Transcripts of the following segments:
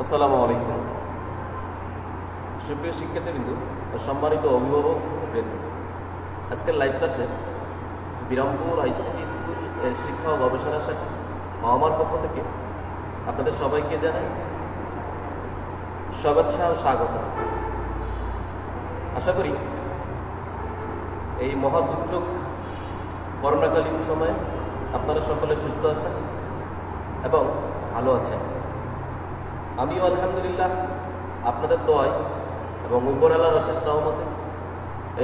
আসসালামু আলাইকুম। সুপ্রিয় শিক্ষার্থীবৃন্দ ও সম্মানিত অভিভাবক বৃন্দ, আজকের লাইভ ক্লাসে বিরামপুর আইসিটি স্কুল এর শিক্ষা ও গবেষণা শাখা আমার পক্ষ থেকে আপনাদের সবাইকে জানাই শুভেচ্ছা ও স্বাগত। আশা করি এই মহা দুর্যোগ করোনাকালীন সময়ে আপনারা সকলে সুস্থ আছেন এবং ভালো আছেন। আমিও আলহামদুলিল্লাহ আপনাদের দোয়ায় এবং উপরওয়ালার অশেষ রহমতে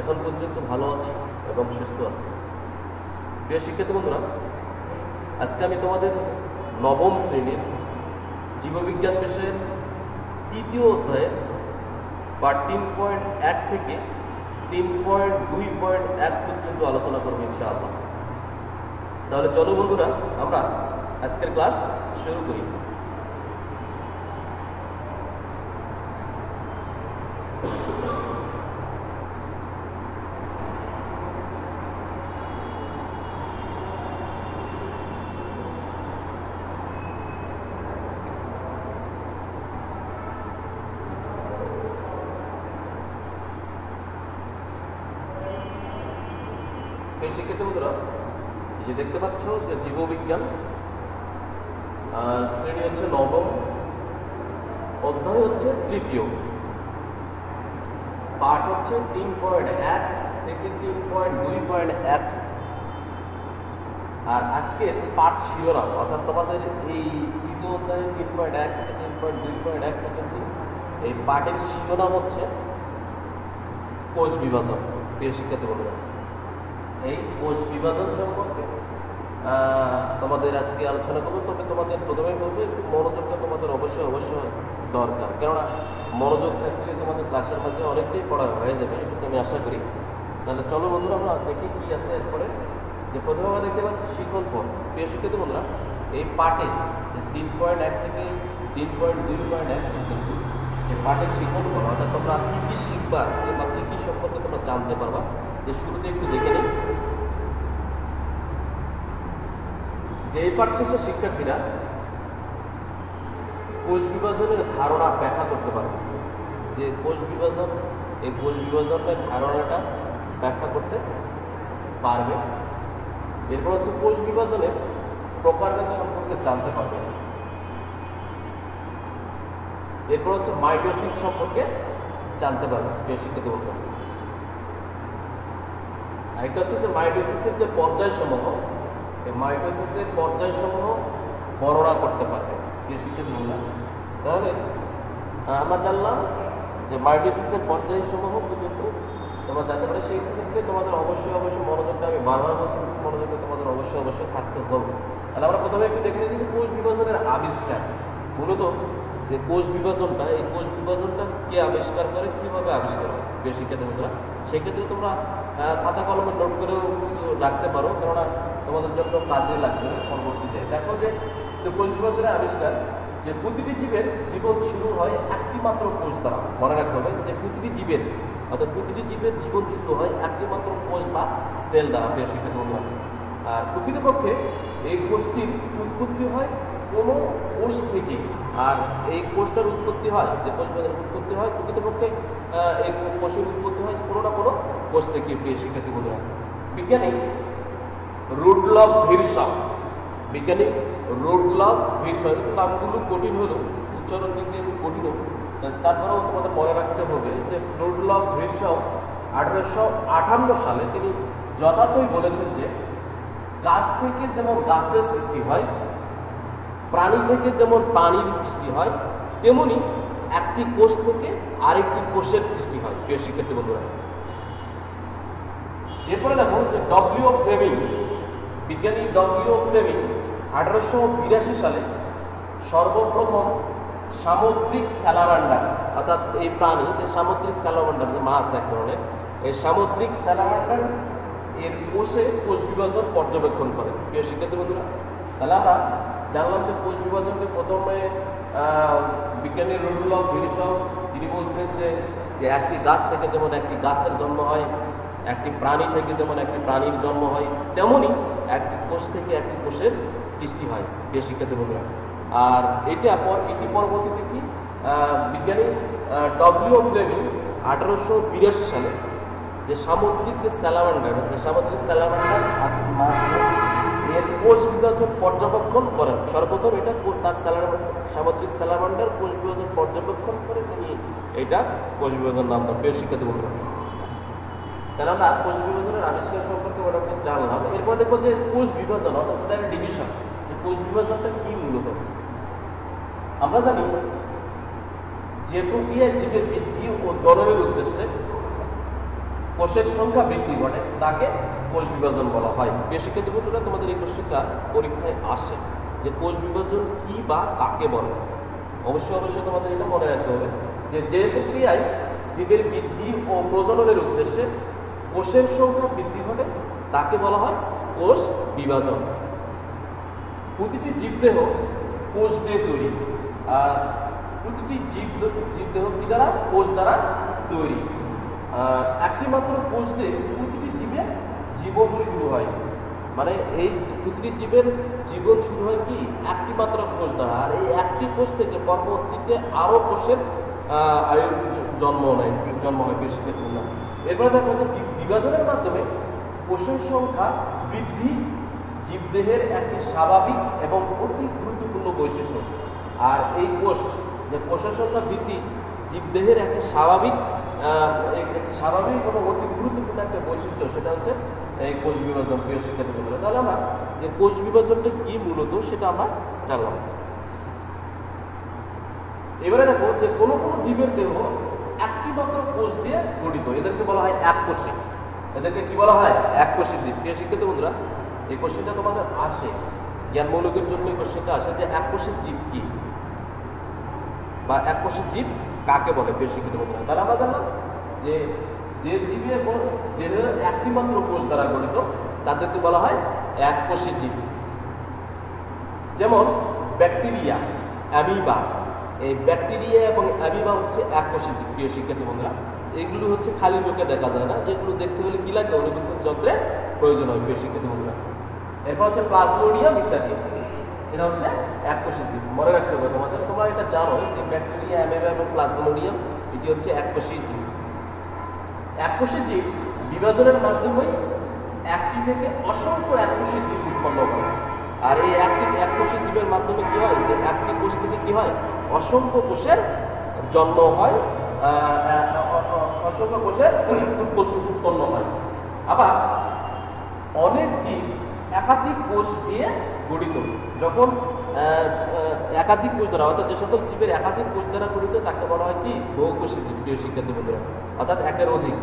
এখন পর্যন্ত ভালো আছি এবং সুস্থ আছি। প্রিয় শিক্ষার্থী বন্ধুরা, আজকে আমি তোমাদের নবম শ্রেণীর জীববিজ্ঞান বিষয়ের তৃতীয় অধ্যায়ে পার্ট 3.1 থেকে 3.2.1 পর্যন্ত আলোচনা করবো ইনশাআল্লাহ। তাহলে চলো বন্ধুরা, আমরা আজকের ক্লাস শুরু করি। শিক্ষার্থী বন্ধুরা, যে দেখতে পাচ্ছ যে জীববিজ্ঞান শ্রেণী হচ্ছে নবম, অধ্যায় হচ্ছে তৃতীয়, পাঠ হচ্ছে 3.1 থেকে 3.2.1। আর আজকের পাঠ শিরোনাম অর্থাৎ তোমাদের এই তৃতীয় অধ্যায়ে 3.1 থেকে 3.2.1 পর্যন্ত এই পাঠের শিরোনাম হচ্ছে কোষ বিভাজন। প্রিয় শিক্ষার্থী বন্ধুরা, এই কোষ বিভাজন সম্পর্কে তোমাদের আজকে আলোচনা করবো। তবে তোমাদের প্রথমে বলবো একটু মনোযোগটা তোমাদের অবশ্যই দরকার, কেননা মনোযোগ থাকলে তোমাদের ক্লাসের মাঝে অনেকটাই পড়া হয়ে যাবে, এটা আমি আশা করি। তাহলে চলো বন্ধুরা, আমরা দেখি কি আছে এরপরে। যে প্রথমে আমরা দেখতে পাচ্ছি শিখন পদ। প্রিয় শিক্ষার্থী বন্ধুরা, এই পাঠে 3.1 থেকে 3.2.1 পর্যন্ত যে পাঠের শিখন পদ অর্থাৎ তোমরা কী কী শিখবা আজকে বা কী কী সম্পর্কে তোমরা জানতে পারবা, যে শুরুতে একটু দেখে নিই। যে এই পাঠ শেষে শিক্ষার্থীরা কোষ বিভাজনের ধারণা ব্যাখ্যা করতে পারবে। যে কোষ বিভাজন, এই কোষ বিভাজনের ধারণাটা ব্যাখ্যা করতে পারবে। এরপর হচ্ছে কোষ বিভাজনের প্রকারভেদ সম্পর্কে জানতে পারবে। এরপর হচ্ছে মাইটোসিস সম্পর্কে জানতে পারবে। প্রিয় শিক্ষার্থী বন্ধুরা, আরেকটা হচ্ছে যে মাইটোসিসের যে পর্যায়সমূহ, এই মাইটোসিসের পর্যায়সমূহ বর্ণনা করতে পারবে। প্রিয় শিক্ষার্থী বন্ধুরা, তাহলে আমরা জানলাম যে মাইটোসিসের পর্যায়সমূহ পর্যন্ত তোমরা জানতে পারো। সেই ক্ষেত্রে তোমাদের অবশ্যই মনোযোগটা, আমি বারবার বলতেছি, মনোযোগটা তোমাদের অবশ্যই থাকতে হবে। তাহলে আমরা প্রথমে একটু দেখে নিই যে কোষ বিভাজনের আবিষ্কার। মূলত যে কোষ বিভাজনটা, এই কোষ বিভাজনটা কে আবিষ্কার করে, কীভাবে আবিষ্কার করে প্রিয় শিক্ষার্থী বন্ধুরা, সেক্ষেত্রে তোমরা খাতা কলমে নোট করেও কিছু রাখতে পারো, কেননা তোমাদের জন্য কাজে লাগবে পরবর্তীতে। দেখো যে কোষ বিভাজনের আবিষ্কার, যে প্রতিটি জীবের জীবন শুরু হয় একটি মাত্র কোষ দ্বারা। মনে রাখতে হবে যে প্রতিটি জীবের জীবন শুরু হয় একটি মাত্র কোষ বা সেল দ্বারা। প্রিয় শিক্ষার্থী বন্ধুরা, আর প্রকৃতপক্ষে এই কোষটির উৎপত্তি হয় কোনো কোষ থেকে। আর এই কোষটার উৎপত্তি হয়, যে কোষ বিভাজনের উৎপত্তি হয় প্রকৃতপক্ষে এই কোষের উৎপত্তি হয় কোনো না কোনো কোষ থেকে। প্রিয় শিক্ষার্থী বন্ধুরা, বিজ্ঞানী রুডলফ ভিরশাও, নামগুলো কঠিন হলেও উচ্চারণ দিক দিয়ে কঠিন হোক, তারপরেও তোমাদের মনে রাখতে হবে যে রুডলফ ভিরশাও 1858 সালে তিনি যথার্থই বলেছেন যে গাছ থেকে যেমন গাছের সৃষ্টি হয়, প্রাণী থেকে যেমন প্রাণীর সৃষ্টি হয়, তেমনি একটি কোষ থেকে আরেকটি কোষের সৃষ্টি হয়। প্রিয় শিক্ষার্থী বন্ধুরা, এরপরে দেখো যে বিজ্ঞানী ডব্লিউ ফ্লেমিং 1882 সালে সর্বপ্রথম সামুদ্রিক স্যালামান্ডার, অর্থাৎ এই প্রাণী যে সামুদ্রিক স্যালামান্ডার, যে মাছ এক ধরনের, এই সামুদ্রিক স্যালামান্ডার এর কোষে কোষ বিভাজন পর্যবেক্ষণ করে। প্রিয় শিক্ষার্থী বন্ধুরা, তাহলে আমরা জানলাম যে কোষ বিভাজনকে প্রথমে বিজ্ঞানী রুডলফ ভিরশাও তিনি বলছেন যে একটি গাছ থেকে যেমন একটি গাছের জন্ম হয়, একটি প্রাণী থেকে যেমন একটি প্রাণীর জন্ম হয়, তেমনি একটি কোষ থেকে একটি কোষের সৃষ্টি হয়। প্রিয় শিক্ষার্থী বন্ধুরা, আর এটি পরবর্তীতে কি বিজ্ঞানী ডব্লিউ ফ্লেমিং 1882 সালে যে সামুদ্রিক যে স্যালামান্ডার এর কোষ বিভাজন পর্যবেক্ষণ করেন। সর্বপ্রথম এটা তার সামুদ্রিক স্যালামান্ডার কোষ বিভাজন পর্যবেক্ষণ করে তিনি এটা কোষ বিভাজন নাম দেন। প্রিয় শিক্ষার্থী বন্ধুরা, তাহলে আমরা কোষ বিভাজনের আবিষ্কার সম্পর্কে মোটামুটি জানলাম। এরপর দেখবো যে কোষ বিভাজন অর্থাৎ সেল ডিভিশন, যে কোষ বিভাজনটা কি মূলত। আমরা জানি যে প্রক্রিয়ায় জীবের বৃদ্ধি ও জননের উদ্দেশ্যে কোষের সংখ্যা বৃদ্ধি ঘটে তাকে কোষ বিভাজন বলা হয়। প্রিয় শিক্ষার্থী বন্ধুরা, তোমাদের এই কোশ্চেনটা পরীক্ষায় আসে যে কোষ বিভাজন কি বা কাকে বলে। অবশ্যই তোমাদের এটা মনে রাখতে হবে যে প্রক্রিয়ায় জীবের বৃদ্ধি ও প্রজননের উদ্দেশ্যে কোষের সংখ্যা বৃদ্ধি ঘটে তাকে বলা হয় কোষ বিভাজন। প্রতিটি জীবদেহ কোষ দিয়ে তৈরি, আর প্রতিটি জীবদেহ কি দ্বারা? কোষ দ্বারা তৈরি। একটি মাত্র কোষ দিয়ে প্রতিটি জীবের জীবন শুরু হয়, মানে এই প্রতিটি জীবের জীবন শুরু হয় কি? একটি মাত্র কোষ দ্বারা। আর এই একটি কোষ থেকে পরবর্তীতে আরো কোষের জন্ম হয়। এরপরে দেখো যে বিভাজনের মাধ্যমে কোষের সংখ্যা বৃদ্ধি জীবদেহের একটি স্বাভাবিক এবং অতি গুরুত্বপূর্ণ বৈশিষ্ট্য। আর এই কোষের সংখ্যা বৃদ্ধি জীবদেহের একটি স্বাভাবিক এবং অতি গুরুত্বপূর্ণ একটা বৈশিষ্ট্য, সেটা হচ্ছে এই কোষ বিভাজন। প্রিয় শিক্ষার্থী বন্ধুরা, তাহলে আমরা যে কোষ বিভাজনটা কি মূলত সেটা আমরা জানলাম। এবারে দেখো যে কোনো জীবের দেহ একটি মাত্র কোষ দিয়ে গঠিত, এদেরকে বলা হয় এককোষী। এদেরকে কি বলা হয়? এককোষী জীব। প্রিয় শিক্ষার্থী বন্ধুরা, এই কোশ্চেনটা তোমাদের আসে জ্ঞানমূলকের জন্য, এই কোশ্চেনটা আসে যে এককোষী জীব কি বা এককোষী জীব কাকে বলে। প্রিয় শিক্ষিত বন্ধুরা, তাহলে আমরা জানলাম যে জীবের দেহের একটি মাত্র কোষ দ্বারা গঠিত তাদেরকে বলা হয় এককোষী জীব। যেমন ব্যাকটেরিয়া, অ্যামিবা। এই ব্যাকটেরিয়া এবং অ্যামিবা হচ্ছে এককোষী জীব। প্রিয় শিক্ষার্থী বন্ধুরা, এগুলো হচ্ছে খালি চোখে দেখা যায় না, যেগুলো দেখতে হলে কি লাগে? অনুবীক্ষণ যন্ত্রের প্রয়োজন হয়। প্রিয় শিক্ষার্থী বন্ধুরা, এরপর হচ্ছে প্লাজমোডিয়াম ইত্যাদি, এটা হচ্ছে এককোষী জীব। মনে রাখতে হবে তোমাদের, তোমরা এটা জানো যে ব্যাকটেরিয়া, অ্যামিবা এবং প্লাজমোডিয়াম এটি হচ্ছে এককোষী জীব। এককোষী জীব বিভাজনের মাধ্যমে একটি থেকে অসংখ্য এককোষী জীব উৎপন্ন করে। আর এই এককোষী জীবের মাধ্যমে কি হয়? যে একটি কোষ থেকে কি হয়? অসংখ্য কোষের জন্ম হয়, অসংখ্য কোষের উৎপন্ন হয়। আবার অনেক জীব একাধিক কোষ দিয়ে গঠিত। যখন একাধিক কোষ দ্বারা, অর্থাৎ যে সকল জীবের একাধিক কোষ দ্বারা গঠিত তাকে বলা হয় কি? বহুকোষী জীব। প্রিয় শিক্ষার্থী বন্ধুরা, অর্থাৎ একের অধিক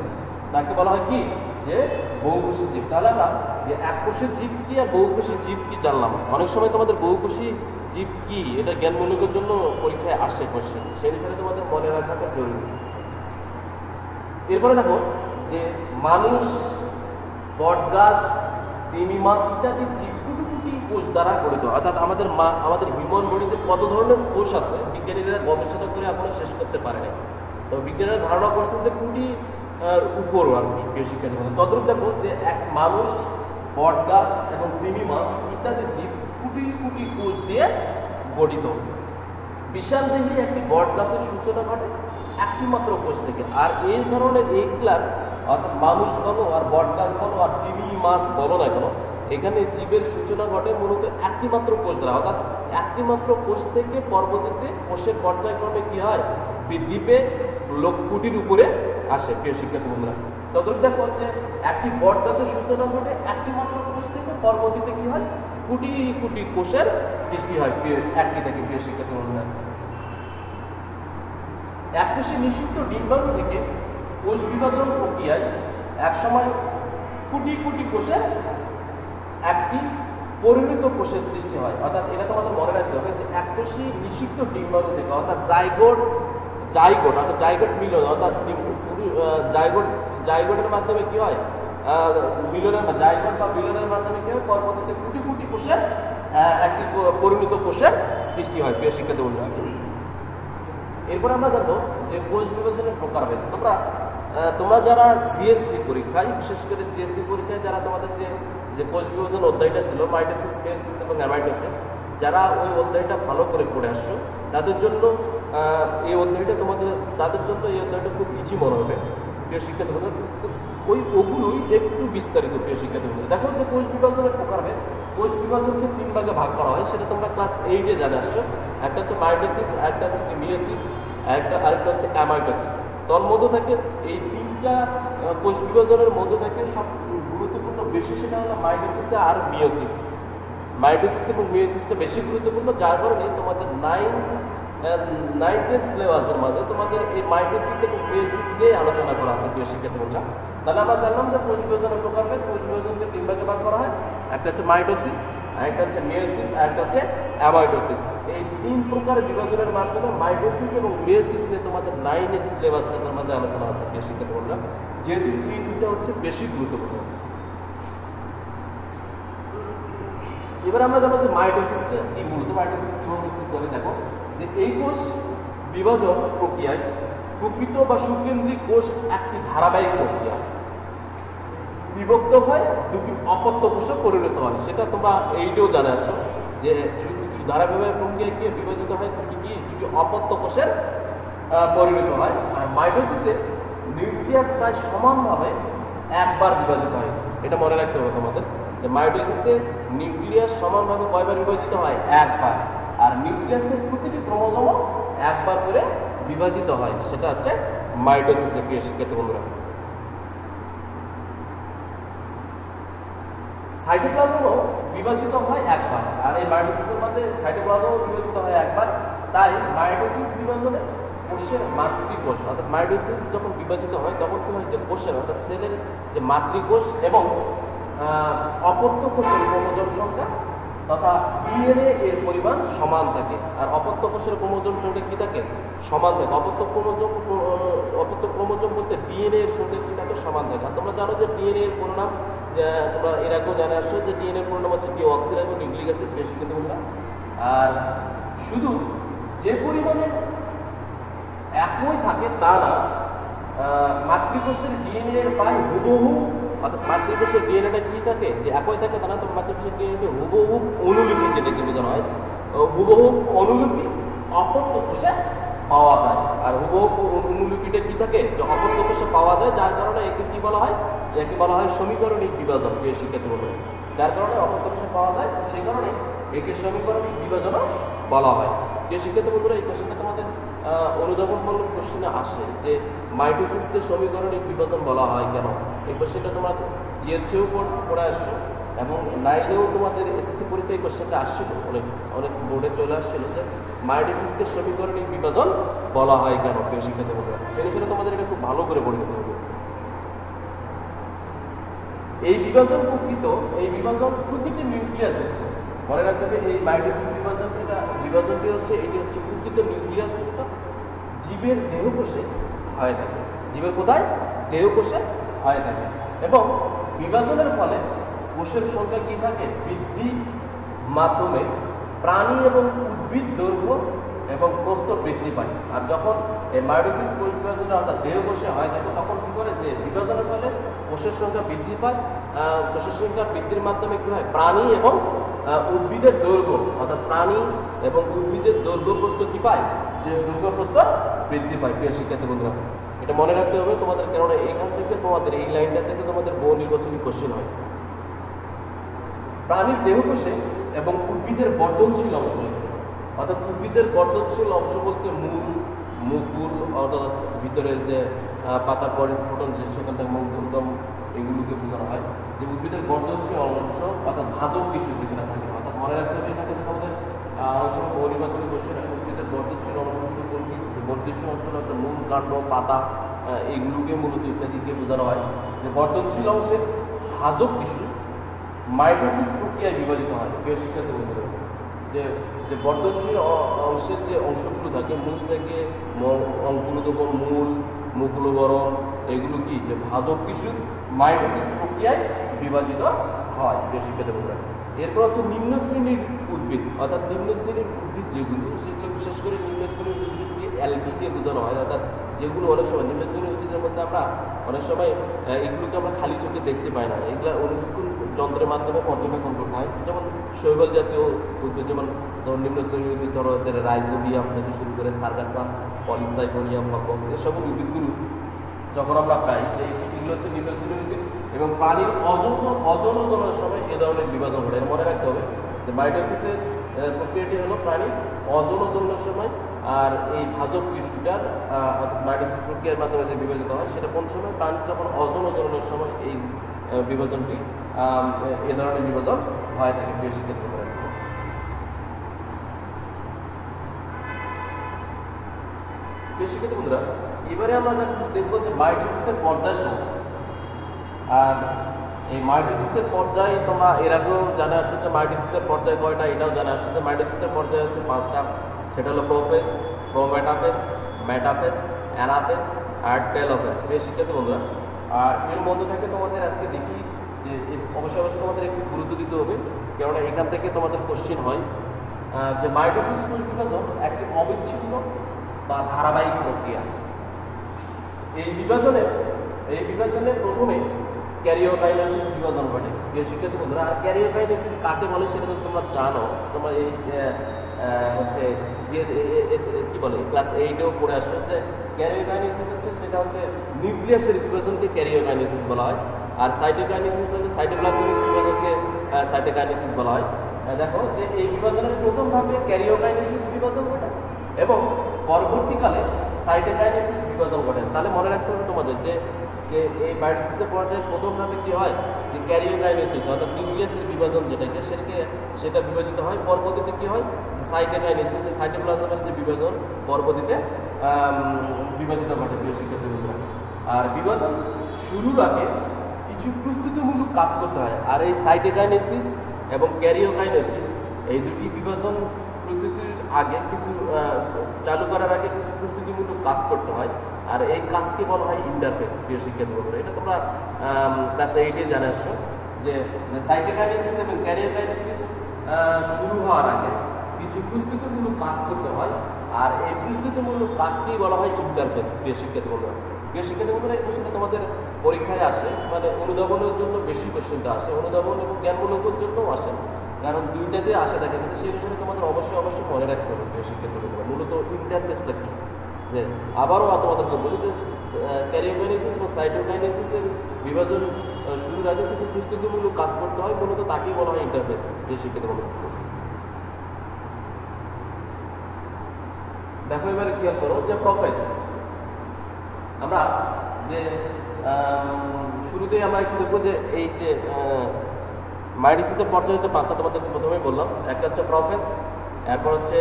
তাকে বলা হয় কি? যে বহুকোষী জীব। তাহলে আমরা যে এককোষী জীব কি আর বহুকোষী জীব কি জানলাম। অনেক সময় তোমাদের বহুকোষী জীব কি এটা জ্ঞানমূলকের জন্য পরীক্ষায় আসে কোশ্চেন, সেই বিষয়ে তোমাদের মনে রাখাটা জরুরি। এরপরে দেখো যে মানুষ, বটগাছ, তিমি মাছ ইত্যাদি জীব কোটি কোষ দ্বারা গঠিত। অর্থাৎ আমাদের হিউম্যান বডিতে কত ধরনের কোষ আছে বিজ্ঞানীরা গবেষণা করে এখনো শেষ করতে পারে না। তো বিজ্ঞানীরা ধারণা করছেন যে কোটি উপর আর কি। প্রিয় শিক্ষার্থী বন্ধুরা, তদ্রূপ দেখো যে এক মানুষ, বটগাছ এবং তিমি মাছ ইত্যাদি জীব কোটি কোষ দিয়ে গঠিত। বিশাল দেহী একটি বটগাছের সূচনা ঘটে একটি মাত্র কোষ থেকে। আর এই ধরনের এইগুলার, অর্থাৎ মানুষ বলো আর বটগাছ বলো আর তিমি মাছ বলো না কেন, এখানে জীবের সূচনা ঘটে মূলত একটি মাত্র কোষ দ্বারা। অর্থাৎ একটি মাত্র কোষ থেকে পরবর্তীতে কোষের পর্যায়ক্রমে কি হয়? বৃদ্ধি পেয়ে কোটির উপরে আসে। প্রিয় শিক্ষার্থী বন্ধুরা, তদ্রূপ দেখো যে একটি বটগাছের সূচনা ঘটে একটি মাত্র কোষ থেকে, পরবর্তীতে কি হয়? কোটি কোষের সৃষ্টি হয় একটি থেকে। প্রিয় শিক্ষার্থী বন্ধুরা, এককোষী নিষিক্ত ডিম্বাণু থেকে কোষ বিভাজন প্রক্রিয়ায় একসময় কোটি কোষের একটি পরিণত কোষের সৃষ্টি হয়। অর্থাৎ এটা তোমাদের মনে রাখতে হবে যে এককোষী নিষিক্ত ডিম্বাণু থেকে, অর্থাৎ জাইগোট অর্থাৎ জাইগোট মিলন, অর্থাৎ জাইগোটের মাধ্যমে কি হয়? জাইগোট বা মিলনের মাধ্যমে কি হয়? পরবর্তীতে কোটি কোষের একটি পরিণত কোষের সৃষ্টি হয়। প্রিয় শিক্ষার্থী বন্ধুরা, এরপর আমরা জানবো যে কোষ বিভাজনের প্রকারভেদ। তোমরা যারা জিএসসি পরীক্ষায়, বিশেষ করে জিএসসি পরীক্ষায় যারা তোমাদের যে কোষ বিভাজন অধ্যায়টা ছিল, মাইটোসিস, মেয়োসিস এবং অ্যামাইটোসিস, যারা ওই অধ্যায়টা ভালো করে পড়ে আসছো তাদের জন্য এই অধ্যায়টা তোমাদের তাদের জন্য এই অধ্যায়টা খুব ইজি মনে হবে প্রিয় শিক্ষার্থী বন্ধুরা। ওগুলোই একটু বিস্তারিত প্রিয় শিক্ষার্থী বন্ধুরা। দেখো যে কোষ বিভাজনের প্রকারে কোষ বিভাজনকে 3 ভাগে ভাগ করা হয়, সেটা তোমরা ক্লাস 8-এ জানে আসছো। একটা হচ্ছে মাইটোসিস, একটা হচ্ছে মিয়োসিস, আরেকটা হচ্ছে অ্যামাইটোসিস। তোর মধ্যে থাকে এই 3টা কোষ বিভাজনের মধ্যে থাকে সব গুরুত্বপূর্ণ বেশি সেটা হলো মাইটোসিস আর মিয়োসিস। মাইটোসিস এবং মিয়োসিসটা বেশি গুরুত্বপূর্ণ, যার কারণে তোমাদের 9th সিলেবাসের মাঝে তোমাদের এই মাইটোসিস এবং মিয়োসিস নিয়ে আলোচনা করা আছে প্রিয় শিক্ষার্থী বন্ধুরা। তাহলে আমরা জানলাম যে কোষ বিভাজনের প্রকারভেদ, কোষ বিভাজনকে 3 ভাগে ভাগ করা হয়। একটা হচ্ছে মাইটোসিস, একটা হচ্ছে মিয়োসিস, একটা হচ্ছে অ্যামাইটোসিস। এই 3 প্রকার বিভাজনের মাধ্যমে মাইটোসিস এবং মিয়োসিস নিয়ে তোমাদের 9-এর সিলেবাসটার মধ্যে আলোচনা আছে প্রিয় শিক্ষার্থী বন্ধুরা, যেহেতু এই দুইটা হচ্ছে বেশি গুরুত্বপূর্ণ। এবার আমরা জানবো যে মাইটোসিসটা কি, মূলত মাইটোসিস কিভাবে কি করে। দেখো যে এই কোষ বিভাজন প্রক্রিয়ায় প্রকৃত বা সুকেন্দ্রিক কোষ একটি ধারাবাহিক প্রক্রিয়া, বিভক্ত হয় দুটি অপত্য কোষে পরিণত হয়। সেটা তোমরা এইটাও জানে আসো যে ধারাবাহিক প্রক্রিয়া কি বিভাজিত হয় দুটি অপত্য কোষের পরিণত হয়। আর মাইটোসিসে নিউক্লিয়াস প্রায় সমানভাবে একবার বিভাজিত হয়। এটা মনে রাখতে হবে তোমাদের যে মাইটোসিসে নিউক্লিয়াস সমানভাবে কয়বার বিভাজিত হয়? একবার। আর নিউক্লিয়াসের প্রতিটি ক্রোমোজোম একবার করে বিভাজিত হয়, সেটা হচ্ছে মাইটোসিসে প্রিয় শিক্ষার্থী বন্ধুরা। সাইটোপ্লাজমও বিভাজিত হয় একবার, আর এই মাইটোসিসের মধ্যে সাইটোপ্লাজমও বিভাজিত হয় একবার। তাই মাইটোসিস বিভাজনে কোষের মাতৃকোষ অর্থাৎ মাইটোসিস যখন বিভাজিত হয় তখন কি হয় যে কোষের অর্থাৎ সেলের যে মাতৃকোষ এবং অপত্য কোষের ক্রোমোজোম সংখ্যা তথা ডিএনএ এর পরিমাণ সমান থাকে। আর অপত্য কোষের ক্রোমোজোম সংখ্যা কি থাকে? সমান থাকে। অপত্য ক্রোমোজোম বলতে ডিএনএ এর সংখ্যা কি থাকে? সমান থাকে। আর তোমরা জানো যে ডিএনএ এর পুরো নাম, তোমরা এর আগেও জানে আসছো যে ডিএনএ এর পুরো নাম হচ্ছে ডিঅক্সিরাইবোনিউক্লিক অ্যাসিড প্রিয় শিক্ষার্থী বন্ধুরা। আর শুধু যে পরিমাণে একই থাকে তা না, মাতৃকোষের ডিএনএ এর প্রায় হুবহু অর্থাৎ মাতৃকোষের ডিএনএটা কি থাকে যে একই থাকে তা না, তো মাতৃকোষের ডিএনএ হুবহু অনুলিপি যেটাকে বোঝানো হয়, হুবহু অনুলিপি অপত্য কোষে পাওয়া যায়। আর হুবহু অনুলিপিটা কি থাকে যে অপত্য কোষে পাওয়া যায়, যার কারণে একে কি বলা হয়? একে বলা হয় সমীকরণিক বিভাজন প্রিয় শিক্ষার্থী বন্ধুরা। যার কারণে অপত্য কোষে পাওয়া যায়, সেই কারণে একে সমীকরণিক বিভাজনও বলা হয় প্রিয় শিক্ষার্থী বন্ধুরা। এই কোশ্চেনটা তোমাদের অনুধাবনমূলক কোশ্চেনে আসে যে মাইটোসিসকে সমীকরণিক বিভাজন বলা হয় কেন। এই কোশ্চেনটা তোমরা জিএসেও পড়ে আসছো এবং 9-এও তোমাদের এসএসসি পরীক্ষায় কোশ্চেনটা আসছিল, অনেক বোর্ডে চলে আসছিল যে মাইটোসিসকে সমীকরণিক বিভাজন বলা হয় কেন প্রিয় শিক্ষার্থী বন্ধুরা। সেই বিষয়ে তোমাদের এটা খুব ভালো করে পড়ে নিতে হবে। এই বিভাজন প্রকৃত নিউক্লিয়াস যুক্ত, মনে রাখতে হবে এই মাইটোসিস বিভাজনটি হচ্ছে এটি হচ্ছে প্রকৃত নিউক্লিয়াস যুক্ত জীবের দেহকোষে হয়ে থাকে। জীবের কোথায়? দেহকোষে হয়ে থাকে। এবং বিভাজনের ফলে কোষের সংখ্যা কি থাকে? বৃদ্ধির মাধ্যমে প্রাণী এবং উদ্ভিদ দৈর্ঘ্য এবং প্রস্থ বৃদ্ধি পায়। আর যখন এই মাইটোসিস কোষ বিভাজনে অর্থাৎ দেহকোষে হয় থাকে তখন কি করে যে বিভাজনের ফলে কোষের সংখ্যা বৃদ্ধি পায়। কোষের সংখ্যা বৃদ্ধির মাধ্যমে কি হয়? প্রাণী এবং উদ্ভিদের দৈর্ঘ্য অর্থাৎ প্রাণী এবং উদ্ভিদের দৈর্ঘ্য প্রস্থ কি পায়? যে দৈর্ঘ্য প্রস্থ বৃদ্ধি পায় প্রিয় শিক্ষার্থী বন্ধুরা। এটা মনে রাখতে হবে তোমাদের, কেননা এইখান থেকে তোমাদের এই লাইনটা থেকে তোমাদের বহু নির্বাচনী কোশ্চেন হয়। প্রাণীর দেহকোষে এবং উদ্ভিদের বর্ধনশীল অংশ, অর্থাৎ উদ্ভিদের বর্ধনশীল অংশ বলতে মূল, মুকুল অর্থাৎ ভিতরে যে পাতার পরিস্ফুটন যে সেখান থেকে মুকুলদম এগুলোকে বোঝানো হয়। যে উদ্ভিদের বর্ধনশীল অংশ অর্থাৎ ভাজক টিস্যু যেখানে থাকে, অর্থাৎ মনে রাখতে হবে এখানে তোমাদের অনেক সময় বহু নির্বাচনী কোশ্চেন উদ্ভিদের বর্ধনশীল অংশ শুধু বলবি বর্ধনশীল অংশ অর্থাৎ মূল, কাণ্ড, পাতা এইগুলোকে মূলত ইত্যাদিকে বোঝানো হয়। যে বর্ধনশীল অংশের ভাজক টিস্যু মাইটোসিস প্রক্রিয়ায় বিভাজিত হয় প্রিয় শিক্ষার্থী বন্ধুরা। যে বর্ধনশীল অংশের যে অংশগুলো থাকে মূল থেকে অঙ্কুরোদ্গম, মূল, মুকুলবরণ এগুলো কি যে ভাজক টিস্যু মাইটোসিস প্রক্রিয়ায় বিভাজিত হয় প্রিয় শিক্ষার্থী বন্ধুরা। এরপর হচ্ছে নিম্ন শ্রেণীর উদ্ভিদ, অর্থাৎ নিম্ন শ্রেণীর উদ্ভিদ যেগুলো সেগুলো বিশেষ করে নিম্ন শ্রেণীর উদ্ভিদকে অ্যালগিকে বোঝানো হয়। অর্থাৎ যেগুলো অনেক সময় নিম্ন শ্রেণীর উদ্ভিদের মধ্যে আমরা অনেক সময় এগুলোকে আমরা খালি চোখে দেখতে পাই না, এগুলো যন্ত্রের মাধ্যমে পর্যবেক্ষণ করতে হয়। যেমন শৈবাল জাতীয় উদ্ভিদ, যেমন নিম্ন শ্রেণীর উদ্ভিদ ধরো রাইজোবিয়াম থেকে শুরু করে সার্গাসাম, পলিসাইকোনিয়াম, ফকস, এসব উদ্ভিদগুলো যখন আমরা পাই এগুলো হচ্ছে নিম্ন শ্রেণীর উদ্ভিদ। এবং পানির অজনজনের সময় এ ধরনের বিভাজন ঘটে। মনে রাখতে হবে যে মাইটোসিসের প্রক্রিয়াটি হলো প্রাণীর অজনজনের সময়, আর এই ভাজক টিস্যুটার মাইটোসিস প্রক্রিয়ার মাধ্যমে যে বিভাজিত হয় সেটা কোন সময়? প্রাণী যখন অজনজনের সময় এই বিভাজনটি এ ধরনের বিভাজন হয় থাকে। বেশি ক্ষেত্রে করে বেশি ক্ষেত্রে বন্ধুরা এবারে আমরা দেখবো যে মাইটোসিসের পর্যায় সমূহ। আর এই মাইটোসিসের পর্যায় তোমরা এর আগেও জানা আসছে যে মাইটোসিসের পর্যায় কয়টা, এটাও জানা আসছে যে মাইটোসিসের পর্যায় হচ্ছে 5টা। সেটা হলো প্রোফেজ, প্রোমেটাফেজ, মেটাফেজ, অ্যানাফেজ আর টেলোফেজ। বেশি ক্ষেত্রে বন্ধুরা আর এর মধ্যে থেকে তোমাদের আজকে দেখি যে অবশ্যই তোমাদের একটু গুরুত্ব দিতে হবে, কেননা এখান থেকে তোমাদের কোশ্চিন হয় যে মাইটোসিস বিভাজন একটি অবিচ্ছিন্ন বা ধারাবাহিক প্রক্রিয়া। এই বিভাজনে প্রথমে ক্যারিওকাইনেসিস বিভাজন ঘটে। শিক্ষিত বন্ধুরা আর ক্যারিওকাইনেসিস কাকে বলে সেটা তো তোমরা জানো, তোমরা এই হচ্ছে যে কি বলে ক্লাস 8এও পড়ে আসছো যে ক্যারিওকাইনেসিস হচ্ছে যেটা হচ্ছে নিউক্লিয়াসের বিভাজনকে ক্যারিওকাইনেসিস বলা হয়, আর সাইটোকাইনেসিস হচ্ছে সাইটোপ্লাজমিক বিভাজনকে সাইটোকাইনেসিস বলা হয়। দেখো যে এই বিভাজনের প্রথম ধাপে ক্যারিওকাইনেসিস বিভাজন ঘটে এবং পরবর্তীকালে সাইটোকাইনেসিস বিভাজন ঘটে। তাহলে মনে রাখতে হবে তোমাদের যে এই মাইটোসিসের পর্যায়ে প্রথম ধাপে কি হয় যে ক্যারিওকাইনেসিস অর্থাৎ নিউক্লিয়াসের বিভাজন সেটা বিভাজিত হয়। পরবর্তীতে কি হয় যে সাইটোকাইনেসিস, যে সাইটোপ্লাজমের যে বিভাজন পরবর্তীতে বিভাজিত ঘটে। প্রিয় শিক্ষার্থী বন্ধুরা আর বিভাজন শুরুর আগে কিছু প্রস্তুতিমূলক কাজ করতে হয়। আর এই সাইটোকাইনেসিস এবং ক্যারিওকাইনেসিস এই দুটি বিভাজন প্রস্তুতির আগে কিছু চালু করার আগে কিছু প্রস্তুতিমূলক কাজ করতে হয়, আর এই কাজকে বলা হয় ইন্টারফেস। প্রিয় শিক্ষার্থী বন্ধুরা এটা তোমরা ক্লাস 8-এ জানা আসছো যে সাইটোকাইনেসিস এবং ক্যারিওকাইনেসিস শুরু হওয়ার আগে কিছু প্রস্তুতিমূলক কাজ করতে হয়, আর এই প্রস্তুতিমূলক কাজকেই বলা হয় ইন্টারফেস। প্রিয় শিক্ষার্থী বন্ধুরা এই কোশ্চেনটা তোমাদের পরীক্ষায় আসে, মানে অনুধাবনের জন্য বেশি কোশ্চেনটা আসে, অনুধাবন এবং জ্ঞানমূলকের জন্যও আসে, কারণ দুইটাতে আসে দেখা গেছে। সেই অনুসারে তোমাদের অবশ্যই মনে রাখতে হবে। প্রিয় শিক্ষার্থী বন্ধুরা মূলত ইন্টারফেসটা কি, যে আবারও তোমাদেরকে বলি যে ক্যারিওকাইনেসিস এবং সাইটোকাইনেসিসের বিভাজন শুরুর আগে কিছু প্রস্তুতিমূলক কাজ করতে হয়, মূলত তাকেই বলা হয় ইন্টারফেস। যে শিক্ষার্থী বন্ধুরা দেখো এবারে খেয়াল করো যে প্রোফেজ। আমরা যে শুরুতেই আমরা একটু দেখবো যে এই যে মাইটোসিসের পর্যায়ে হচ্ছে 5টা, তোমাদের প্রথমেই বললাম। একটা হচ্ছে প্রোফেজ, এরপর হচ্ছে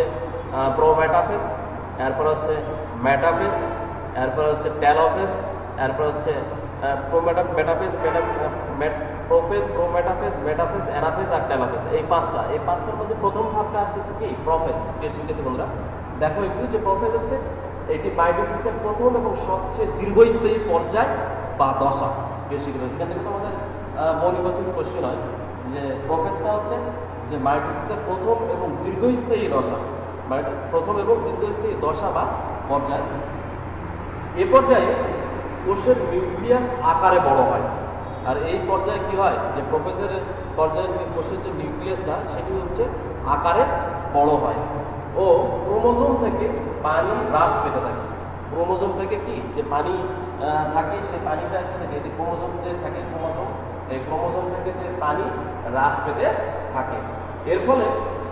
প্রোমেটাফেজ, এরপর হচ্ছে মেটাফেজ, এরপর হচ্ছে টেলোফেজ, এরপর হচ্ছে প্রোফেজ, প্রোমেটাফেজ, মেটাফেজ, অ্যানাফেজ আর টেলোফেজ। এই 5টার মধ্যে প্রথম ধাপটা আসতেছে কি প্রোফেজ। শিক্ষার্থী বন্ধুরা দেখো একটু যে প্রোফেজ হচ্ছে এটি মাইটোসিসের প্রথম এবং সবচেয়ে দীর্ঘস্থায়ী পর্যায় বা দশা। এখান থেকে তোমাদের বহুনির্বাচনী কোশ্চেন হয় যে প্রোফেজটা হচ্ছে যে মাইটোসিসের প্রথম এবং দীর্ঘস্থায়ী দশা, প্রথম এবং দীর্ঘস্থায়ী দশা বা পর্যায়। এ পর্যায়ে কোষের নিউক্লিয়াস আকারে বড় হয়, আর এই পর্যায়ে কি হয় যে প্রোফেজের পর্যায়ে কোষের যে নিউক্লিয়াসটা সেটি হচ্ছে আকারে বড় হয় ও ক্রোমোজোম থেকে পানি হ্রাস পেতে থাকে। ক্রোমোজোম থেকে কি যে পানি থাকে সেই পানিটা থেকে যে ক্রোমোজোম যে থাকে এই ক্রোমোজোম থেকে যে পানি হ্রাস পেতে থাকে। এর ফলে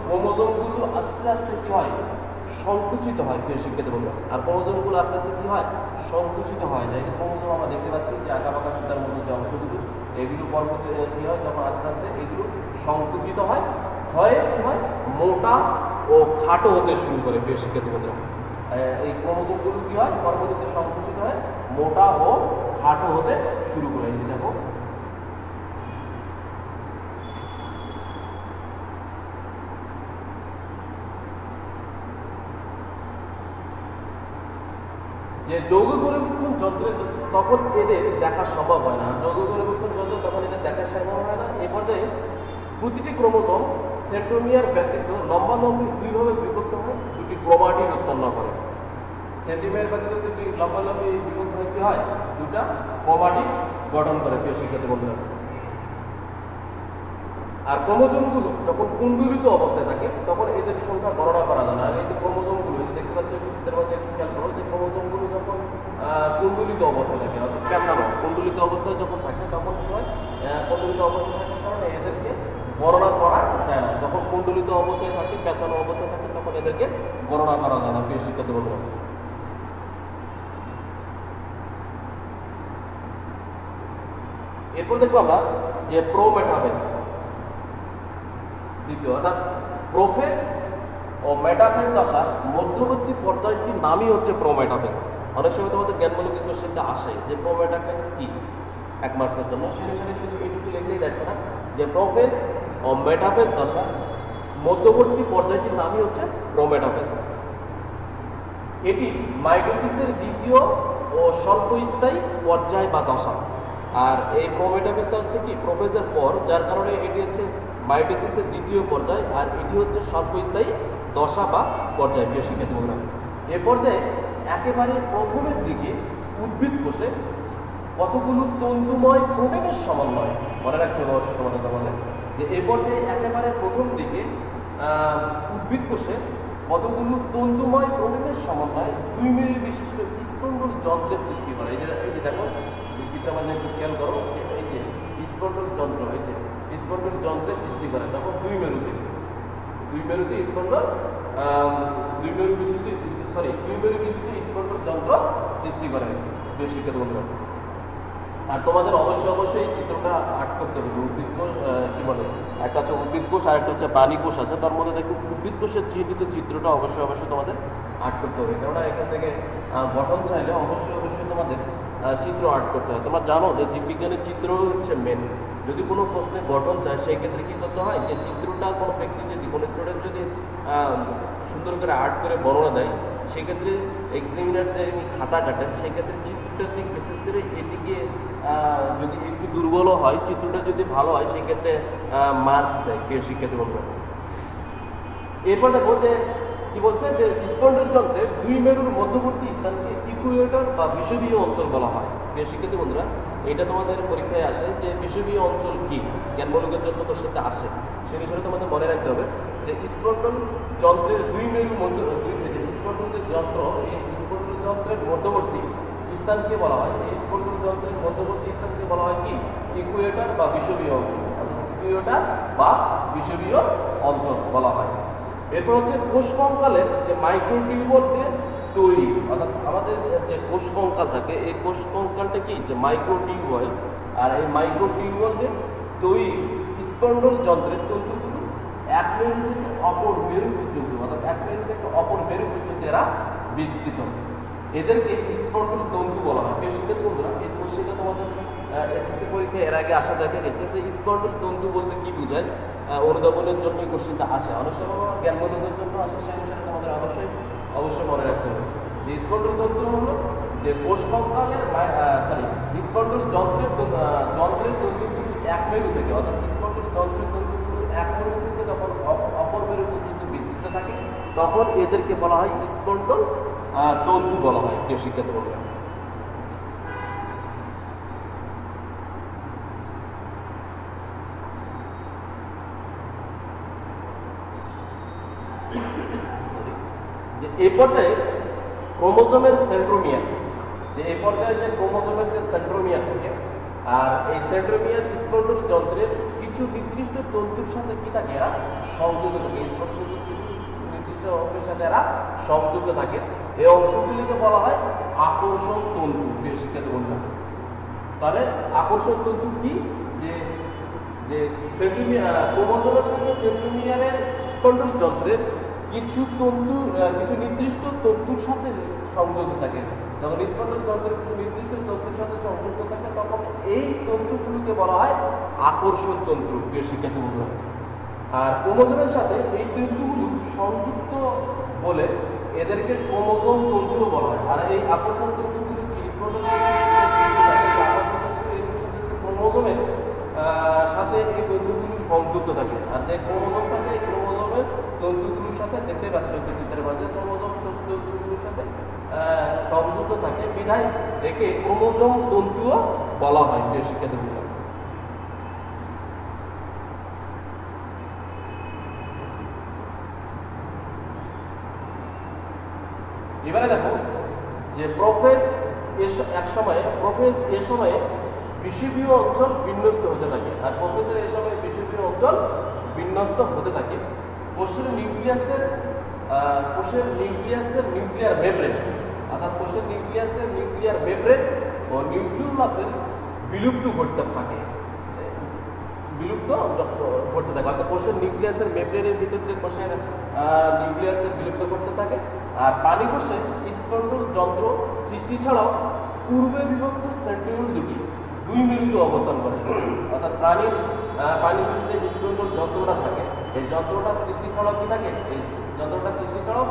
ক্রোমোজোমগুলো আস্তে আস্তে কি হয় সংকুচিত হয়। প্রিয় শিক্ষিত বন্ধুরা আর ক্রোমোজোমগুলো আস্তে আস্তে কি হয় সংকুচিত হয় না। এই যে ক্রোমোজোম আমরা দেখতে পাচ্ছি যে আঁকা বাঁকা সুতার মতো যে অংশগুলো এগুলো পরবর্তীতে কি হয় যখন আস্তে আস্তে এগুলো সংকুচিত হয় কি হয় মোটা ও খাটো হতে শুরু করে। প্রিয় শিক্ষিত বন্ধুরা এই ক্রোমোজোমগুলো কি হয় পরবর্তীতে সংকুচিত হয় মোটা ও খাটো হতে শুরু করে। এই যে দেখো যে যৌগ পরিবর্তন যন্ত্রে তখন এদের দেখা সম্ভব হয় না। যৌগ পরিবর্তন যন্ত্র তখন এদের দেখা সম্ভব হয় না। এই পর্যায়ে প্রতিটি ক্রোমোজোম সেন্ট্রোমিয়ার ব্যতীত লম্বালম্বি দুইভাবে বিভক্ত হয়, দুটি ক্রোমাটিড উৎপন্ন করে। সেন্ট্রোমিয়ার ব্যতীত দুটি লম্বালম্বি বিভক্ত হয় কি হয় দুটা ক্রোমাটিড গঠন করে। প্রিয় শিক্ষার্থী বন্ধুরা আর ক্রোমোজোমগুলো যখন কুণ্ডলিত অবস্থায় থাকে তখন এদের সংখ্যা গণনা করা যায় না। আর এই যে ক্রোমোজোমগুলো দেখতে পাচ্ছি চিত্রের মধ্যে খেয়াল করো যে ক্রোমোজোমগুলো যখন কুণ্ডলিত অবস্থায় থাকে অর্থাৎ পেঁচানো কুণ্ডলিত অবস্থায় যখন থাকে তখন কি হয়, কুণ্ডলিত অবস্থায় থাকার কারণে এদেরকে গণনা করা যায় না। যখন কুণ্ডলিত অবস্থায় থাকে পেঁচানো অবস্থায় থাকে তখন এদেরকে গণনা করা যায় না। প্রিয় শিক্ষার্থী বন্ধুরা, এরপর দেখবো আমরা যে প্রোমেটাফেজ দ্বিতীয়, অর্থাৎ প্রোফেজ ও মেটাফেজ দশার মধ্যবর্তী পর্যায়টির নামই হচ্ছে প্রোমেটাফেজ। অনেক সময় তোমাদের জ্ঞানমূলক কোশ্চেনটা আসে যে প্রোমেটাফেজ কি 1 মার্কসের জন্য, সেই অনুসারে শুধু এইটুকু লিখলেই দেখছে না যে প্রোফেজ ও মেটাফেজ দশার মধ্যবর্তী পর্যায়টির নামই হচ্ছে প্রোমেটাফেজ। এটি মাইটোসিসের দ্বিতীয় ও স্বল্পস্থায়ী পর্যায় বা দশা। আর এই প্রোমেটাফেজটা হচ্ছে কি প্রোফেজের পর, যার কারণে এটি হচ্ছে মাইটোসিসের দ্বিতীয় পর্যায়, আর এটি হচ্ছে স্বল্পস্থায়ী দশা বা পর্যায়। প্রিয় শিক্ষার্থী বন্ধুরা, এ পর্যায়ে একেবারে প্রথমের দিকে উদ্ভিদ কোষে কতগুলো তন্তুময় প্রোটিনের সমন্বয়, মনে রাখতে হবে অবশ্যই তোমাদের যে এ পর্যায়ে একেবারে প্রথম দিকে উদ্ভিদ কোষে কতগুলো তন্তুময় প্রোটিনের সমন্বয় 2 মিলি বিশিষ্ট স্পন্ডল যন্ত্রের সৃষ্টি করে। এই যে দেখো চিত্রের মধ্যে একটু খেয়াল করো, এই যে স্পন্ডল যন্ত্র, এই যে স্পন্ডল যন্ত্রের সৃষ্টি করে তখন 2 মেরুতে স্পন্ডল 2 মেরু বিশিষ্ট স্পন্ডল যন্ত্র সৃষ্টি করে। শিক্ষার্থী বন্ধুরা, আর তোমাদের অবশ্যই চিত্রটা আর্ট করতে হবে। উদ্ভিদ কোষ কি বলে, একটা হচ্ছে উদ্ভিদ কোষ আর একটা হচ্ছে প্রাণী কোষ আছে, তার মধ্যে দেখো উদ্ভিদ কোষের চিহ্নিত চিত্রটা অবশ্যই তোমাদের আর্ট করতে হবে। কেননা এখান থেকে গঠন চাইলে অবশ্যই তোমাদের চিত্র আর্ট করতে হবে। তোমরা জানো যে জীববিজ্ঞানের চিত্র হচ্ছে মেন। যদি কোনো প্রশ্নে গঠন চায় সেই ক্ষেত্রে কী করতে হয়, যে চিত্রটা কোনো ব্যক্তি যদি কোনো স্টুডেন্ট যদি সুন্দর করে আর্ট করে বর্ণনা দেয়, সেক্ষেত্রে এক্সামিনার যে খাতা কাটেন সেক্ষেত্রে চিত্রটার দিক বিশেষ করে এদিকে যদি একটু দুর্বল হয়, চিত্রটা যদি ভালো হয় সেক্ষেত্রে মার্কস দেয়। প্রিয় শিক্ষার্থী বন্ধুরা, এরপর দেখো যে কি বলছে যে স্পন্ডল যন্ত্রের 2 মেরুর মধ্যবর্তী স্থানকে ইকুয়েটর বা বিষুবীয় অঞ্চল বলা হয়। প্রিয় শিক্ষার্থী বন্ধুরা, এটা তোমাদের পরীক্ষায় আসে যে বিষুবীয় অঞ্চল কি, জ্ঞানমূলকের জন্য তো সেটা আসে। সে বিষয়ে তোমাদের মনে রাখতে হবে যে স্পন্ডল যন্ত্রের 2 মেরু স্পন্ডল যে যন্ত্র, এই স্পন্ডল যন্ত্রের মধ্যবর্তী স্থানকে বলা হয়, এই স্পন্ডল যন্ত্রের মধ্যবর্তী স্থানকে বলা হয় কি ইকুয়েটর বা বিষুবীয় অঞ্চল, ইকুয়েটর বা বিষুবীয় অঞ্চল বলা হয়। এরপর হচ্ছে কোষ কঙ্কালের যে মাইক্রোটিউবুল দিয়ে তৈরি, অর্থাৎ আমাদের যে কোষ কঙ্কাল থাকে এই কোষ কঙ্কালটা কি যে মাইক্রোটিউবুল, আর এই মাইক্রোটিউবুল দিয়ে তৈরি স্পন্ডল যন্ত্রের তন্তুগুলো 1 মেরু থেকে অপর মেরু পর্যন্ত, অর্থাৎ 1 মেরু থেকে অপর মেরু পর্যন্ত এরা বিস্তৃত। এদেরকে স্পন্ডল তন্তু বলা হয়। প্রিয় শিক্ষার্থী বন্ধুরা, এই কোশ্চেনটা তোমাদের এসএসসি পরীক্ষায় এর আগে আসা দেখা গেছে যে স্পন্ডল তন্তু বলতে কি বোঝায়, অনুধাবনের জন্য এই কোশ্চেনটা আসে, অনেক সময় জ্ঞানমূলকের জন্য আসে। সেই অনুসারে তোমাদের অবশ্যই মনে রাখতে হবে যে স্পন্ডল তন্তু হলো যে কোষ কঙ্কালের স্পন্ডল যন্ত্রের তন্তুগুলো 1 মেরু থেকে, অর্থাৎ স্পন্ডল যন্ত্রের তন্তুগুলো 1 মেরু থেকে যখন অপর মেরু পর্যন্ত বিস্তৃত থাকে তখন এদেরকে বলা হয় স্পন্ডল তন্তু বলা হয়। প্রিয় শিক্ষার্থী বন্ধুরা, যে এই পর্যায়ে ক্রোমোজোমের সেন্ট্রোমিয়ার, যে এই পর্যায়ে যে ক্রোমোজোমের যে সেন্ট্রোমিয়ার থাকে, আর এই সেন্ট্রোমিয়ার স্পন্ডল যন্ত্রের কিছু নির্দিষ্ট তন্তুর সাথে কি থাকে এরা সংযুক্ত থাকে, স্পন্ডল নির্দিষ্ট অংশের সাথে এরা সংযুক্ত থাকে। এই অংশগুলিকে বলা হয় আকর্ষণ তন্তু। প্রিয় শিক্ষার্থী বন্ধুরা, তাহলে আকর্ষণ তন্তু কি, যে সেন্ট্রোমিয়ার ক্রোমোজোমের সাথে সেন্ট্রোমিয়ারের স্পন্ডল যন্ত্রের কিছু নির্দিষ্ট তন্তুর সাথে সংযুক্ত থাকে। যখন স্পন্ডল যন্ত্রের কিছু নির্দিষ্ট তন্তুর সাথে সংযুক্ত থাকে তখন এই তন্তুগুলোকে বলা হয় আকর্ষণ তন্তু। প্রিয় শিক্ষার্থী বন্ধুরা, আর ক্রোমোজোমের সাথে এই তন্তুগুলো সংযুক্ত বলে এদেরকে ক্রোমোজোম তন্তুও বলা হয়। আর এই আকর্ষণ তন্তুগুলো কি স্পন্ডল ক্রোমোজোমের সাথে এই তন্তুগুলো সংযুক্ত থাকে। আর যে ক্রোমোজোম থাকে এই ক্রোমোজোমের তন্তুগুলোর সাথে দেখতে পাচ্ছ চিত্রের মাঝে ক্রোমোজোম তন্তুগুলোর সাথে সংযুক্ত থাকে, বিধায় একে ক্রোমোজোম তন্তুও বলা হয়। প্রিয় শিক্ষার্থী বন্ধুরা, এবারে দেখো যে প্রোফেজ এক সময়ে প্রোফেজ এ সময়ে বিষুবীয় অঞ্চল বিন্যস্ত হতে থাকে, আর প্রোফেজের এ সময় বিষুবীয় অঞ্চল বিন্যস্ত হতে থাকে। কোষের নিউক্লিয়াসের নিউক্লিয়ার মেমব্রেন, অর্থাৎ কোষের নিউক্লিয়ার মেমব্রেন ও নিউক্লিয়াসের বিলুপ্ত ঘটতে থাকে, অর্থাৎ কোষের নিউক্লিয়াসের মেমব্রেনের ভিতর যে কোষের নিউক্লিয়াসের বিলুপ্ত করতে থাকে। আর প্রাণী কোষে স্পন্ডল যন্ত্র সৃষ্টি ছাড়াও পূর্বে বিভক্ত সেন্ট্রিওল দুটি দুই মেরুতে অবস্থান করে, অর্থাৎ প্রাণী কোষে যে স্পন্ডল যন্ত্রটা থাকে এই যন্ত্রটা সৃষ্টি ছাড়াও কি থাকে, এই যন্ত্রটা সৃষ্টি ছাড়াও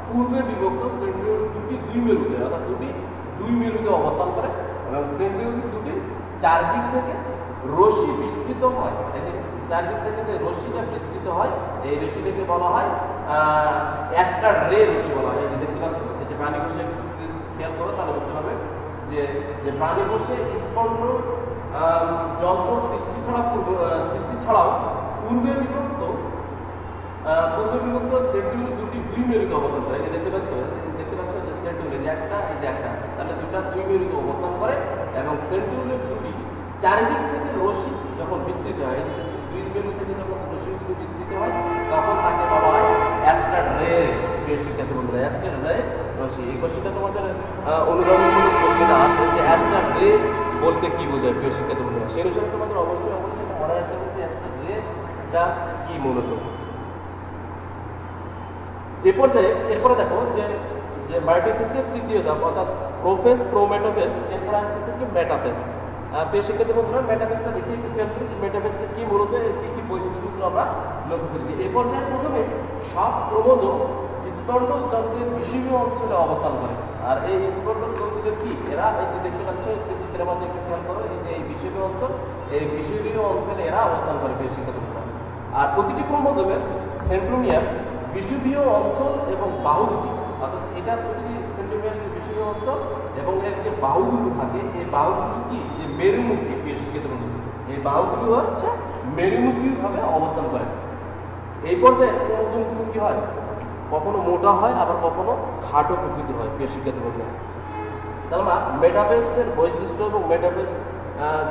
পূর্বে বিভক্ত সেন্ট্রিওল দুটি দুই মেরুতে, অর্থাৎ দুই মেরুতে অবস্থান করে এবং সেন্ট্রিওল দুটি চারদিক থেকে রশ্মি বিস্তৃত হয়। চারদিক থেকে যে রশ্মিটা বিস্তৃত হয় এই রশ্মিটাকে বলা হয় অ্যাস্টার রে রশ্মি বলা হয়। এই যে দেখতে পাচ্ছ, এই যে প্রাণী কোষে খেয়াল করো তাহলে বুঝতে পারবে যে প্রাণী কোষে স্পন্ডল যন্ত্র সৃষ্টি ছাড়াও পূর্বে বিভক্ত সেন্ট্রিওল দুটি দুই মেরুতে অবস্থান করে। এই যে দেখতে পাচ্ছ যে সেন্ট্রিওল এই যে একটা তাহলে দুটা দুই মেরুতে অবস্থান করে এবং সেন্ট্রিওলের দুটি চারিদিক থেকে রশ্মি যখন বিস্তৃত হয়, এই যে দুই মেরু থেকে যখন রশ্মিগুলো বিস্তৃত হয় তখন তাকে বলা হয় অ্যাস্টার রে। প্রিয় শিক্ষার্থী বন্ধুরা, অ্যাস্টার রে রশ্মি, এই কোশ্চেনটা তোমাদের অনুগামীমূলক কোশ্চেনটা আসে যে অ্যাস্টার রে বলতে কি বোঝায়। প্রিয় শিক্ষার্থী বন্ধুরা, সেই অনুসারে তোমাদের অবশ্যই মনে রাখতে হবে যে অ্যাস্টার রেটা কি মূলত। এরপরে দেখো যে মাইটোসিসের তৃতীয় ধাপ অর্থাৎ প্রোফেজ, প্রোমেটাফেজ, এরপরে আসতেছে কি মেটাফেজ। প্রিয় শিক্ষার্থী বন্ধুরা, মেটাফেজটা দেখে একটু খেয়াল করি যে মেটাফেজটা কি মূলত কি বৈশিষ্ট্যগুলো আমরা লক্ষ্য করেছি। এই পর্যায়ে প্রথমে সব ক্রোমোজোম স্পন্ডল যন্ত্রের বিষুবীয় অঞ্চলে অবস্থান করে। আর এই স্পন্ডল যন্ত্রগুলো কি, এরা এই যে দেখতে পাচ্ছ চিত্রের মধ্যে একটু খেয়াল করো, এই যে এই বিষুবীয় অঞ্চলে এরা অবস্থান করে। প্রিয় শিক্ষার্থী বন্ধুরা, আর প্রতিটি ক্রোমোজোমের সেন্ট্রোমিয়ার বিষুবীয় অঞ্চল এবং বাহু দুটি, অর্থাৎ এটা প্রতিটি সেন্ট্রোমিয়ার যে বিষুবীয় অঞ্চল এবং এর যে বাহুগুলো থাকে এই বাহুগুলো কি যে মেরুমুখী। প্রিয় শিক্ষিত বন্ধু, এই বাহুগুলো হচ্ছে মেরুমুখীভাবে অবস্থান করে। এই পর্যায়ে ক্রোমোজোমগুলো কি হয়, কখনো মোটা হয় আবার কখনো খাটো প্রকৃতির হয়। প্রিয় শিক্ষিত বন্ধু, তাহলে আমরা মেটাফেজের বৈশিষ্ট্য এবং মেটাফেজ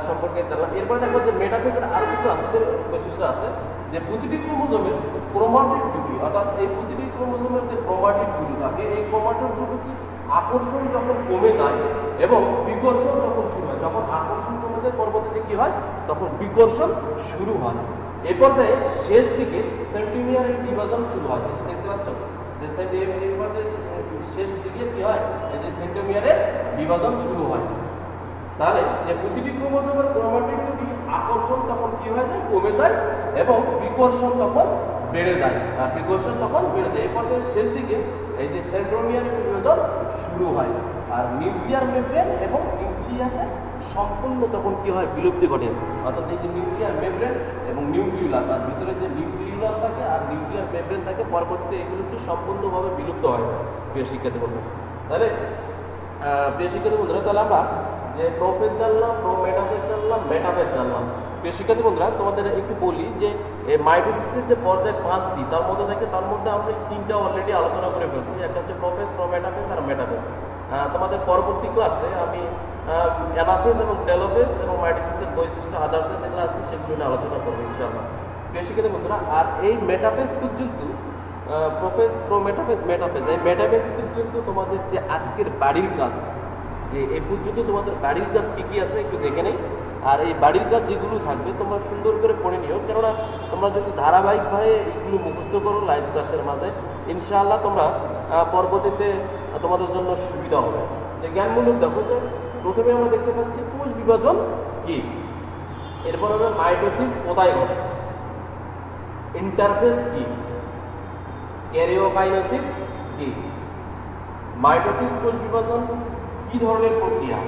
সম্পর্কে জানলাম। এরপরে দেখো যে মেটাফেজের আরো কিছু আছে, বৈশিষ্ট্য আছে যে প্রতিটি ক্রোমোজোমের ক্রোমাটিড দুটি, অর্থাৎ এই প্রতিটি ক্রোমোজোমের যে ক্রোমাটিড দুটি থাকে এই ক্রোমাটিড দুটি আকর্ষণ যখন কমে যায় এবং বিকর্ষণ যখন শুরু হয়, যখন আকর্ষণ কমে যায় পরবর্তীতে কি হয় তখন বিকর্ষণ শুরু হয়। এই পর্যায়ে শেষ দিকে সেন্টিমিয়ারের বিভাজন শুরু হয়। দেখতে পাচ্ছ যে শেষ দিকে কি হয়, এই যে সেন্টিমিয়ারের বিভাজন শুরু হয়। তাহলে যে প্রতিটি ক্রোমোজোমের ক্রোমাটিড দুটি আকর্ষণ তখন কি হয়ে যায়, কমে যায় এবং বিকর্ষণ তখন বেড়ে যায়। এই পর্যায়ে শেষ দিকে এই যে সেন্ট্রোমিয়ারের বিভাজন শুরু হয় আর নিউক্লিয়ার মেমব্রেন এবং নিউক্লিয়াসে সম্পূর্ণ তখন কি হয়, বিলুপ্তি ঘটে। অর্থাৎ এই যে নিউক্লিয়ার মেমব্রেন এবং নিউক্লিয়াস, আর ভিতরে যে নিউক্লিয়াস থাকে আর নিউক্লিয়ার মেমব্রেন থাকে, পরবর্তীতে এগুলো কি সম্পূর্ণভাবে বিলুপ্ত হয়। প্রিয় শিক্ষার্থী বন্ধুরা, তাহলে তাহলে আমরা যে প্রোফেজ জানলাম, প্রোমেটাফেজ জানলাম, মেটাফেজ জানলাম। প্রিয় শিক্ষার্থী বন্ধুরা, তোমাদের একটু বলি যে মাইটোসিসের যে পর্যায় 5টি, তার মধ্যে আমরা 3টা অলরেডি আলোচনা করে ফেলছি। একটা হচ্ছে প্রোফেজ, প্রোমেটাফেজ আর মেটাফেজ। তোমাদের পরবর্তী ক্লাসে আমি অ্যানাফেজ এবং টেলোফেজ এবং মাইটোসিসের বৈশিষ্ট্য আদার্স যেগুলো আছে সেগুলো নিয়ে আলোচনা করবো ইনশাআল্লাহ। প্রিয় শিক্ষার্থী বন্ধুরা, আর এই মেটাফেজ পর্যন্ত প্রোফেজ, প্রোমেটাফেজ, মেটাফেজ, এই মেটাফেজ পর্যন্ত তোমাদের যে আজকের বাড়ির কাজ, যে এই পর্যন্ত তোমাদের বাড়ির কাজ কি কি আছে একটু দেখে নেই। আর এই বাড়ির কাজ যেগুলো থাকবে তোমরা সুন্দর করে পড়ে নিও, কেননা তোমরা যদি ধারাবাহিকভাবে এইগুলো মুখস্থ করো লাইভ ক্লাসের মাঝে, ইনশাআল্লাহ তোমরা পরবর্তীতে তোমাদের জন্য সুবিধা হবে। যে জ্ঞানমূলক দেখো, যে প্রথমে আমরা দেখতে পাচ্ছি কোষ বিভাজন কি, এরপর হবে মাইটোসিস কোথায় ঘটে, ইন্টারফেস কি, ক্যারিওকাইনেসিস কি, মাইটোসিস কোষ বিভাজন কি ধরনের প্রক্রিয়া,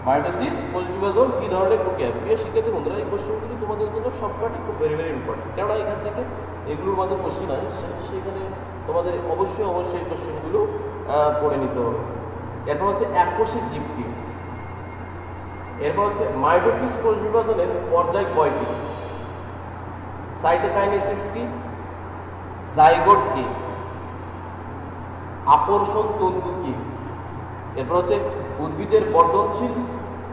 মাইটোসিস কোষ বিভাজন কি ধরনের প্রক্রিয়া। প্রিয় শিক্ষার্থী বন্ধুরা, এই কোশ্চেনগুলো তোমাদের জন্য সবকটি খুব ভেরি ইম্পর্টেন্ট, কেননা এখান থেকে এগুলোর মাঝে কোশ্চেন হয়, সেখানে তোমাদের অবশ্যই এই কোশ্চেনগুলো পড়ে নিতে হবে। এরপর হচ্ছে এককোষী জীব কি, এরপর হচ্ছে মাইটোসিস কোষ বিভাজনের পর্যায় কয়টি, সাইটোকাইনেসিস কি, জাইগোট কি, আপর্ষণ তন্তু কি? এরপর হচ্ছে উদ্ভিদের বর্ধনশীল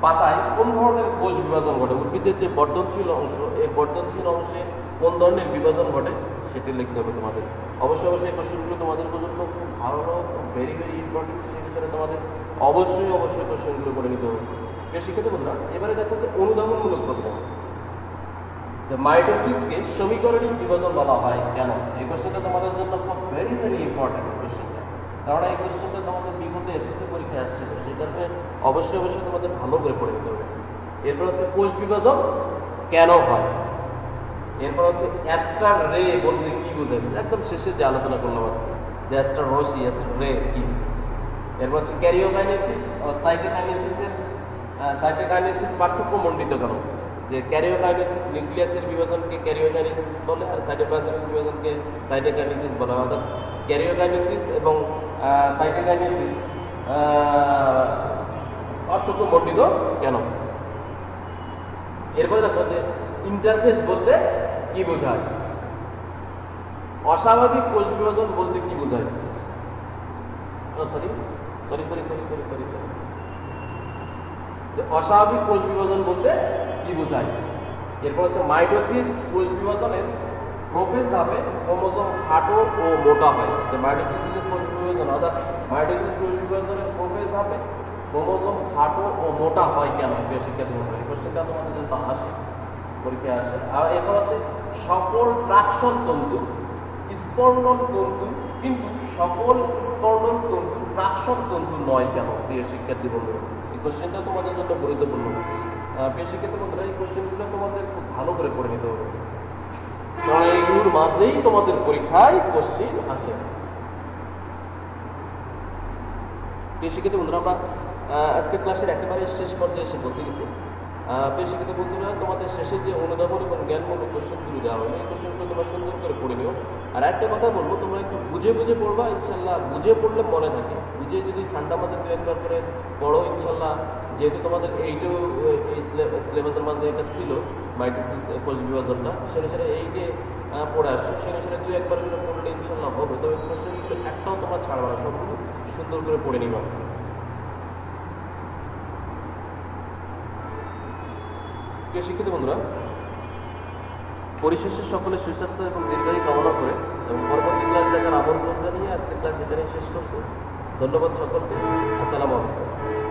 পাতায় কোন ধরনের কোষ বিভাজন ঘটে? উদ্ভিদের যে বর্ধনশীল অংশ, এই বর্ধনশীল অংশে কোন ধরনের বিভাজন ঘটে সেটি লিখতে হবে তোমাদের। অবশ্যই এই কোশ্চেনগুলো তোমাদের জন্য খুব ভালো, ভেরি ইম্পর্টেন্ট। সেই বিষয়ে তোমাদের অবশ্যই কোশ্চেনগুলো করে নিতে হবে। শিক্ষার্থী বন্ধুরা, এবারে দেখো যে অনুধাবনমূলক প্রশ্ন, যে মাইটোসিসকে সমীকরণিক বিভাজন বলা হয় কেন? এই কোশ্চেনটা তোমাদের জন্য খুব ভেরি ইম্পর্টেন্ট কোশ্চেনটা, কারণ এই কোশ্চেনটা তোমাদের বিগত এসএসসি পরীক্ষায় আসছিল, সেই কারণে অবশ্যই তোমাদের ভালো করে পড়ে নিতে হবে। এরপর হচ্ছে কোষ বিভাজন কেন হয়? এরপর হচ্ছে অ্যাস্টার রে বলতে কি বোঝায়? একদম শেষে যে আলোচনা করলাম আজকে, যে অ্যাস্টার রশ্মি, অ্যাস্টার রে কি। এরপর হচ্ছে ক্যারিওকাইনেসিস ও সাইটোকাইনেসিস পার্থক্য মণ্ডিত কেন? যে ক্যারিওকাইনেসিস নিউক্লিয়াসের বিভাজনকে ক্যারিওকাইনেসিস বলে, আর সাইটোপ্লাজমের বিভাজনকে সাইটোকাইনেসিস বলা হয়। অর্থাৎ ক্যারিওকাইনেসিস এবং সাইটোকাইনেসিস পার্থক্য মণ্ডিত কেন? এরপরে দেখো যে ইন্টারফেস বলতে কি বোঝায়? অস্বাভাবিক কোষ বিভাজন বলতে কি বোঝায়? অস্বাভাবিক কোষ বিভাজন বলতে কি বোঝায়? এরপর হচ্ছে মাইটোসিস কোষ বিভাজনের প্রবেশ ধাপে ক্রোমোজোম খাটো ও মোটা হয়। যে মাইটোসিস যে কোষ বিভাজন, অর্থাৎ মাইটোসিস কোষ বিভাজনের প্রবেশ ধাপে ক্রোমোজোম খাটো ও মোটা হয় কেন? প্রিয় শিক্ষার্থী বন্ধুরা, এই কোশ্চেনটা তোমাদের জন্য আসে, পরীক্ষায় আসে। আর এরপর হচ্ছে সকল ট্রাকশন তন্তু স্পন্ডন তন্তু, কিন্তু সকল স্পন্ডন তন্তু ট্রাকশন তন্তু নয় কেন? প্রিয় শিক্ষার্থী বন্ধুরা, এই কোশ্চেনটা তোমাদের জন্য গুরুত্বপূর্ণ। প্রিয় শিক্ষার্থী বন্ধুরা, এই কোশ্চেনগুলো তোমাদের খুব ভালো করে পড়ে নিতে হবে, কারণ এইগুলোর মাঝেই তোমাদের পরীক্ষায় কোশ্চেন আসে। প্রিয় শিক্ষার্থী বন্ধুরা, আমরা আজকে ক্লাসের একেবারে শেষ পর্যায়ে এসে পৌঁছে গেছি। প্রিয় শিক্ষার্থী বন্ধুরা, তোমাদের শেষে যে অনুধাবন এবং জ্ঞানমূলক কোশ্চেনগুলো দেওয়া হলো, এই কোশ্চেনগুলো তোমরা সুন্দর করে পড়ে নিও। আর একটা কথা বলবো, তোমরা একটু বুঝে পড়বা, ইনশাল্লাহ বুঝে পড়লে মনে থাকে। বুঝে যদি ঠান্ডা মাথায় দু একবার করে পড়ো, ইনশাল্লাহ, যেহেতু তোমাদের এইটাও এই সিলেবাসের মাঝে এটা ছিল মাইটোসিস কোষ বিভাজনটা, সেটা এইটে পড়ে আসছো, সেটা দুই একবার করে পড়লে ইনশাল্লাহ হবে। তবে কোশ্চেনগুলো একটাও তোমরা ছাড়বা না, সবগুলো সুন্দর করে পড়ে নিবা। শিক্ষিত বন্ধুরা, পরিশেষে সকলে সুস্বাস্থ্য এবং দীর্ঘায়ু কামনা করে এবং পরবর্তী ক্লাস দেখার আমন্ত্রণ জানিয়ে আজকে ক্লাস এখানে শেষ করছি। ধন্যবাদ সকলকে। আসসালামু আলাইকুম।